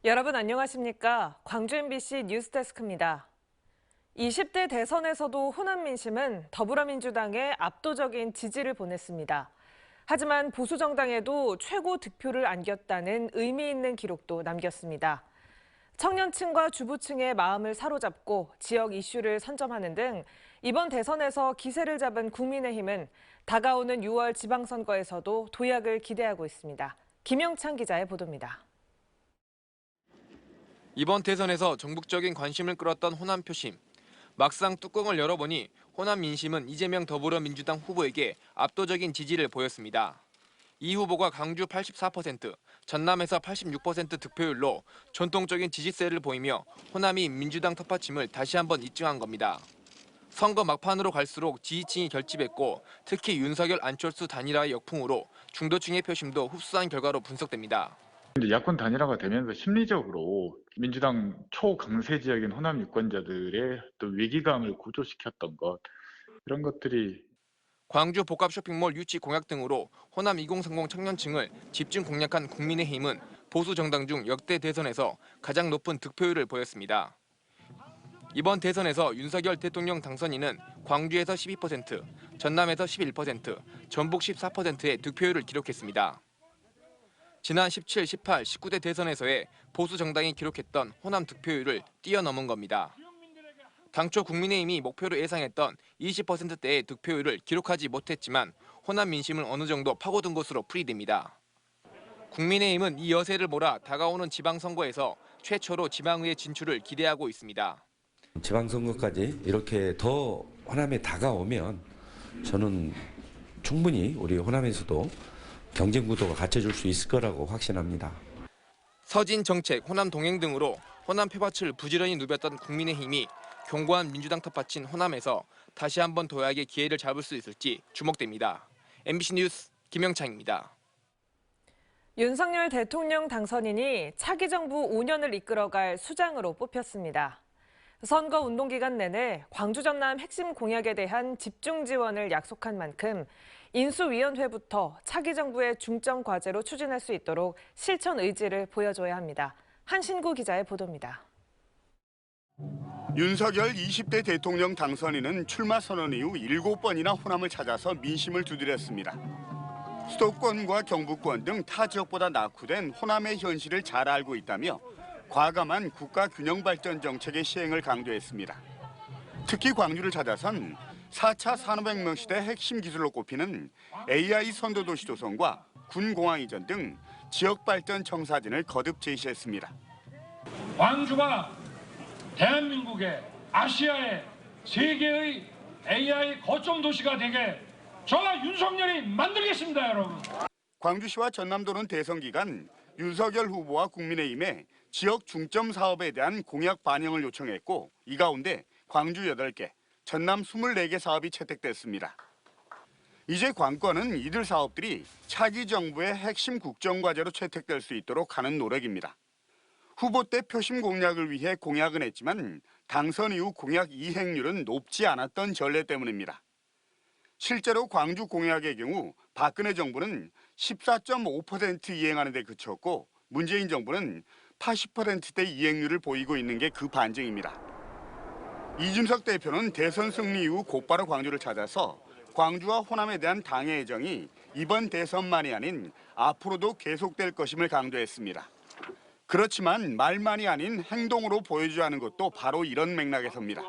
여러분 안녕하십니까? 광주 MBC 뉴스데스크입니다. 20대 대선에서도 호남 민심은 더불어민주당에 압도적인 지지를 보냈습니다. 하지만 보수 정당에도 최고 득표를 안겼다는 의미 있는 기록도 남겼습니다. 청년층과 주부층의 마음을 사로잡고 지역 이슈를 선점하는 등 이번 대선에서 기세를 잡은 국민의힘은 다가오는 6월 지방선거에서도 도약을 기대하고 있습니다. 김영찬 기자의 보도입니다. 이번 대선에서 전국적인 관심을 끌었던 호남 표심. 막상 뚜껑을 열어보니 호남 민심은 이재명 더불어민주당 후보에게 압도적인 지지를 보였습니다. 이 후보가 강주 84%, 전남에서 86% 득표율로 전통적인 지지세를 보이며 호남이 민주당 텃밭임을 다시 한번 입증한 겁니다. 선거 막판으로 갈수록 지지층이 결집했고 특히 윤석열 안철수 단일화의 역풍으로 중도층의 표심도 흡수한 결과로 분석됩니다. 이제 야권 단일화가 되면서 심리적으로 민주당 초강세 지역인 호남 유권자들의 또 위기감을 고조시켰던 것, 이런 것들이 광주 복합 쇼핑몰 유치 공약 등으로 호남 2030 청년층을 집중 공략한 국민의힘은 보수 정당 중 역대 대선에서 가장 높은 득표율을 보였습니다. 이번 대선에서 윤석열 대통령 당선인은 광주에서 12%, 전남에서 11%, 전북 14%의 득표율을 기록했습니다. 지난 17, 18, 19대 대선에서의 보수 정당이 기록했던 호남 득표율을 뛰어넘은 겁니다. 당초 국민의힘이 목표로 예상했던 20%대의 득표율을 기록하지 못했지만 호남 민심은 어느 정도 파고든 것으로 풀이됩니다. 국민의힘은 이 여세를 몰아 다가오는 지방선거에서 최초로 지방의회 진출을 기대하고 있습니다. 지방선거까지 이렇게 더 호남에 다가오면 저는 충분히 우리 호남에서도 경쟁 구도가 갖춰질 수 있을 거라고 확신합니다. 서진 정책, 호남 동행 등으로 호남 표밭을 부지런히 누볐던 국민의힘이 견고한 민주당 텃밭인 호남에서 다시 한번 도약의 기회를 잡을 수 있을지 주목됩니다. MBC 뉴스 김영창입니다. 윤석열 대통령 당선인이 차기 정부 5년을 이끌어갈 수장으로 뽑혔습니다. 선거 운동 기간 내내 광주 전남 핵심 공약에 대한 집중 지원을 약속한 만큼 인수위원회부터 차기 정부의 중점 과제로 추진할 수 있도록 실천 의지를 보여줘야 합니다. 한신구 기자의 보도입니다. 윤석열 20대 대통령 당선인은 출마 선언 이후 7번이나 호남을 찾아서 민심을 두드렸습니다. 수도권과 경북권 등 타 지역보다 낙후된 호남의 현실을 잘 알고 있다며 과감한 국가 균형 발전 정책의 시행을 강조했습니다. 특히 광주를 찾아선 4차 산업혁명 시대 핵심 기술로 꼽히는 AI 선도도시 조성과 군공항 이전 등 지역 발전 청사진을 거듭 제시했습니다. 광주가 대한민국의 아시아의 세계의 AI 거점 도시가 되게 저와 윤석열이 만들겠습니다, 여러분. 광주시와 전남도는 대선 기간 윤석열 후보와 국민의힘에 지역 중점 사업에 대한 공약 반영을 요청했고 이 가운데 광주 8개, 전남 24개 사업이 채택됐습니다. 이제 관건은 이들 사업들이 차기 정부의 핵심 국정과제로 채택될 수 있도록 하는 노력입니다. 후보 때 표심 공략을 위해 공약은 했지만 당선 이후 공약 이행률은 높지 않았던 전례 때문입니다. 실제로 광주 공약의 경우 박근혜 정부는 14.5% 이행하는 데 그쳤고 문재인 정부는 80%대 이행률을 보이고 있는 게 그 반증입니다. 이준석 대표는 대선 승리 이후 곧바로 광주를 찾아서 광주와 호남에 대한 당의 애정이 이번 대선만이 아닌 앞으로도 계속될 것임을 강조했습니다. 그렇지만 말만이 아닌 행동으로 보여줘야 하는 것도 바로 이런 맥락에서입니다.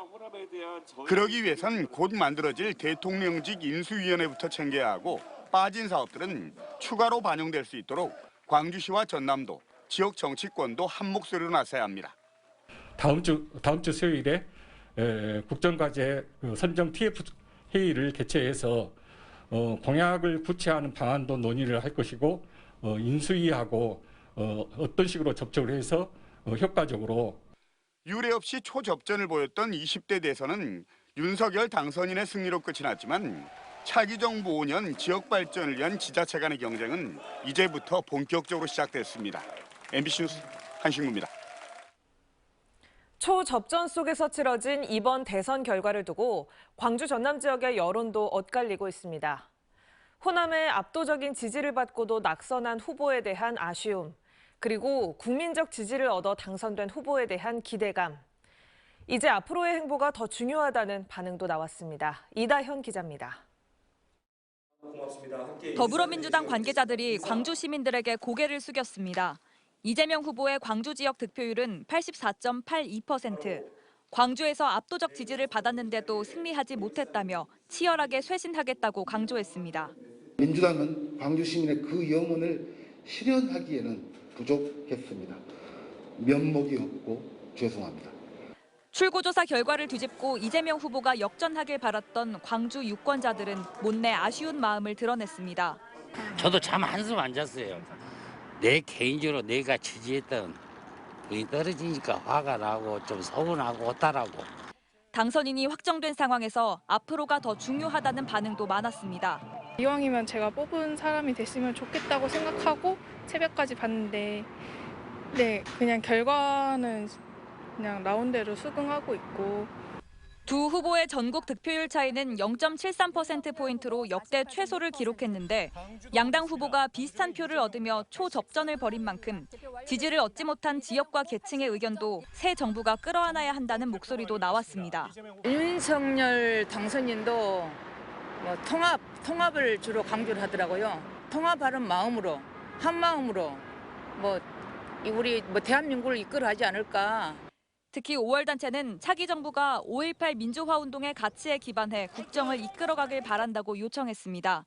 그러기 위해선 곧 만들어질 대통령직 인수위원회부터 챙겨야 하고 빠진 사업들은 추가로 반영될 수 있도록 광주시와 전남도, 지역 정치권도 한 목소리로 나서야 합니다. 다음 주 수요일에 국정과제 선정 TF 회의를 개최해서 공약을 구체화하는 방안도 논의를 할 것이고 인수위하고 어떤 식으로 접촉을 해서 효과적으로 유례 없이 초접전을 보였던 20대 대선은 윤석열 당선인의 승리로 끝이 났지만 차기 정부 5년 지역 발전을 위한 지자체 간의 경쟁은 이제부터 본격적으로 시작됐습니다. MBC 뉴스 한신구입니다. 초접전 속에서 치러진 이번 대선 결과를 두고 광주 전남 지역의 여론도 엇갈리고 있습니다. 호남의 압도적인 지지를 받고도 낙선한 후보에 대한 아쉬움, 그리고 국민적 지지를 얻어 당선된 후보에 대한 기대감. 이제 앞으로의 행보가 더 중요하다는 반응도 나왔습니다. 이다현 기자입니다. 더불어민주당 관계자들이 광주 시민들에게 고개를 숙였습니다. 이재명 후보의 광주 지역 득표율은 84.82%. 광주에서 압도적 지지를 받았는데도 승리하지 못했다며 치열하게 쇄신하겠다고 강조했습니다. 민주당은 광주 시민의 그 영혼을 실현하기에는 부족했습니다. 면목이 없고 죄송합니다. 출구조사 결과를 뒤집고 이재명 후보가 역전하길 바랐던 광주 유권자들은 못내 아쉬운 마음을 드러냈습니다. 저도 잠 한숨 안 잤어요. 내 개인적으로 내가 지지했던 분이 떨어지니까 화가 나고 좀 서운하고 어따라고. 당선인이 확정된 상황에서 앞으로가 더 중요하다는 반응도 많았습니다. 이왕이면 제가 뽑은 사람이 됐으면 좋겠다고 생각하고 새벽까지 봤는데 그냥 결과는 그냥 나온 대로 수긍하고 있고. 두 후보의 전국 득표율 차이는 0.73%포인트로 역대 최소를 기록했는데 양당 후보가 비슷한 표를 얻으며 초접전을 벌인 만큼 지지를 얻지 못한 지역과 계층의 의견도 새 정부가 끌어안아야 한다는 목소리도 나왔습니다. 윤석열 당선인도 통합을 주로 강조를 하더라고요. 통합하는 마음으로, 한 마음으로 우리 대한민국을 이끌어가지 않을까. 특히 5월 단체는 차기 정부가 5.18 민주화 운동의 가치에 기반해 국정을 이끌어가길 바란다고 요청했습니다.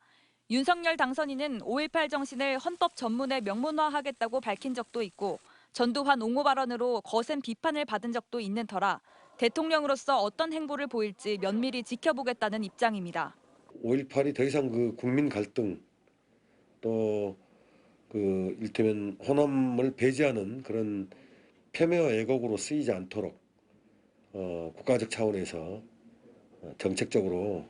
윤석열 당선인은 5.18 정신을 헌법 전문에 명문화하겠다고 밝힌 적도 있고 전두환 옹호 발언으로 거센 비판을 받은 적도 있는 터라 대통령으로서 어떤 행보를 보일지 면밀히 지켜보겠다는 입장입니다. 5.18이 더 이상 그 국민 갈등 또 그 일테면 호남을 배제하는 그런 폄훼와 왜곡으로 쓰이지 않도록 국가적 차원에서 정책적으로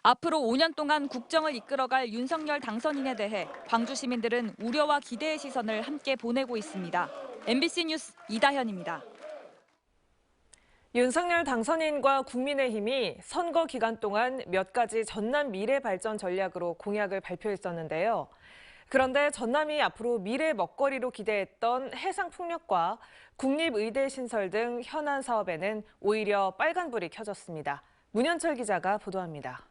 앞으로 5년 동안 국정을 이끌어갈 윤석열 당선인에 대해 광주 시민들은 우려와 기대의 시선을 함께 보내고 있습니다. MBC 뉴스 이다현입니다. 윤석열 당선인과 국민의힘이 선거 기간 동안 몇 가지 전남 미래 발전 전략으로 공약을 발표했었는데요. 그런데 전남이 앞으로 미래 먹거리로 기대했던 해상풍력과 국립의대 신설 등 현안 사업에는 오히려 빨간불이 켜졌습니다. 문현철 기자가 보도합니다.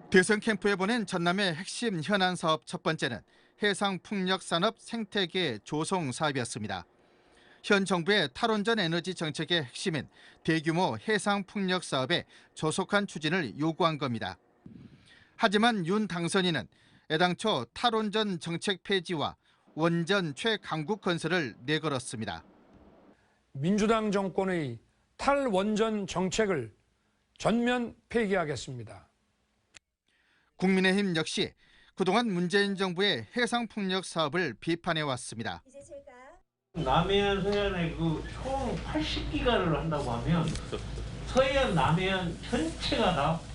대선 캠프에 보낸 전남의 핵심 현안 사업 첫 번째는 해상풍력산업 생태계 조성 사업이었습니다. 현 정부의 탈원전 에너지 정책의 핵심인 대규모 해상풍력 사업의 조속한 추진을 요구한 겁니다. 하지만 윤 당선인은 애당초 탈원전 정책 폐지와 원전 최강국 건설을 내걸었습니다. 민주당 정권의 탈원전 정책을 전면 폐기하겠습니다. 국민의힘 역시 그동안 문재인 정부의 해상풍력 사업을 비판해왔습니다. 남해안, 서해안에 총 80기가를 한다고 하면 서해안, 남해안 전체가 다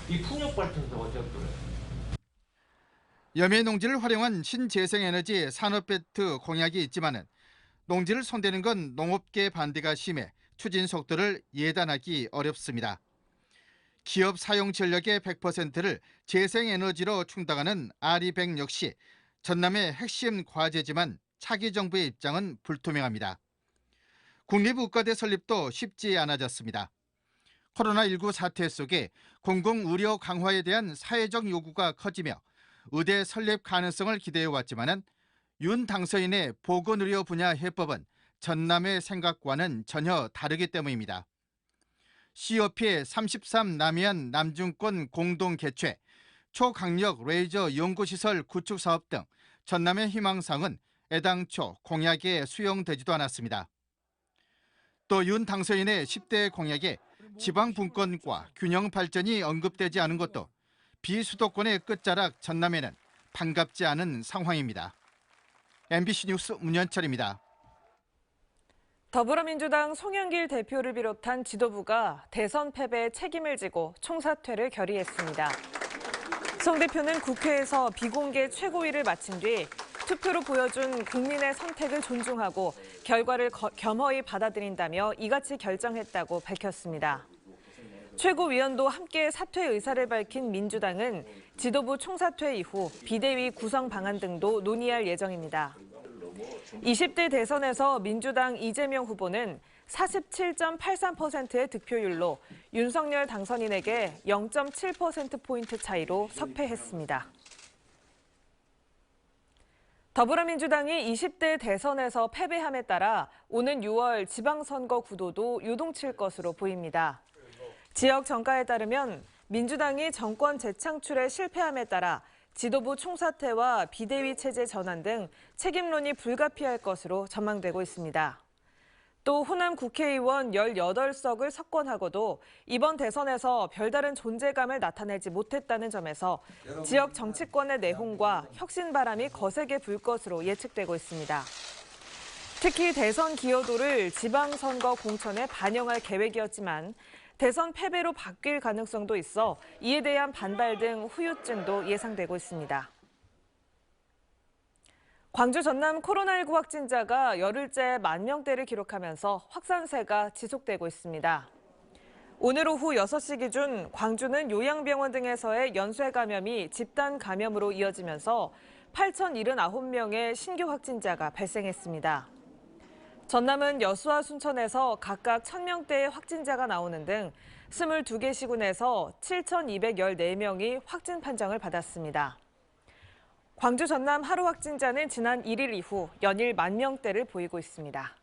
이 풍력 발전소가 되어버려요. 염해 농지를 활용한 신재생에너지 산업벨트 공약이 있지만은 농지를 손대는 건 농업계 반대가 심해 추진 속도를 예단하기 어렵습니다. 기업 사용 전력의 100%를 재생에너지로 충당하는 아리백 역시 전남의 핵심 과제지만 차기 정부의 입장은 불투명합니다. 국립의과대 설립도 쉽지 않아졌습니다. 코로나19 사태 속에 공공의료 강화에 대한 사회적 요구가 커지며 의대 설립 가능성을 기대해왔지만은 윤 당선인의 보건의료 분야 해법은 전남의 생각과는 전혀 다르기 때문입니다. COP 33 남해안 남중권 공동 개최, 초강력 레이저 연구시설 구축 사업 등 전남의 희망사항은 애당초 공약에 수용되지도 않았습니다. 또 윤 당선인의 10대 공약에 지방 분권과 균형 발전이 언급되지 않은 것도 비수도권의 끝자락 전남에는 반갑지 않은 상황입니다. MBC 뉴스 문현철입니다. 더불어민주당 송영길 대표를 비롯한 지도부가 대선 패배의 책임을 지고 총사퇴를 결의했습니다. 송 대표는 국회에서 비공개 최고위를 마친 뒤 투표로 보여준 국민의 선택을 존중하고 결과를 겸허히 받아들인다며 이같이 결정했다고 밝혔습니다. 최고위원도 함께 사퇴 의사를 밝힌 민주당은 지도부 총사퇴 이후 비대위 구성 방안 등도 논의할 예정입니다. 20대 대선에서 민주당 이재명 후보는 47.83%의 득표율로 윤석열 당선인에게 0.7%포인트 차이로 석패했습니다. 더불어민주당이 20대 대선에서 패배함에 따라 오는 6월 지방선거 구도도 요동칠 것으로 보입니다. 지역 정가에 따르면 민주당이 정권 재창출에 실패함에 따라 지도부 총사퇴와 비대위 체제 전환 등 책임론이 불가피할 것으로 전망되고 있습니다. 또 호남 국회의원 18석을 석권하고도 이번 대선에서 별다른 존재감을 나타내지 못했다는 점에서 지역 정치권의 내홍과 혁신 바람이 거세게 불 것으로 예측되고 있습니다. 특히 대선 기여도를 지방선거 공천에 반영할 계획이었지만 대선 패배로 바뀔 가능성도 있어 이에 대한 반발 등 후유증도 예상되고 있습니다. 광주 전남 코로나19 확진자가 열흘째 10,000명대를 기록하면서 확산세가 지속되고 있습니다. 오늘 오후 6시 기준 광주는 요양병원 등에서의 연쇄 감염이 집단 감염으로 이어지면서 8,079명의 신규 확진자가 발생했습니다. 전남은 여수와 순천에서 각각 1,000명대의 확진자가 나오는 등 22개 시군에서 7,214명이 확진 판정을 받았습니다. 광주 전남 하루 확진자는 지난 1일 이후 연일 10,000명대를 보이고 있습니다.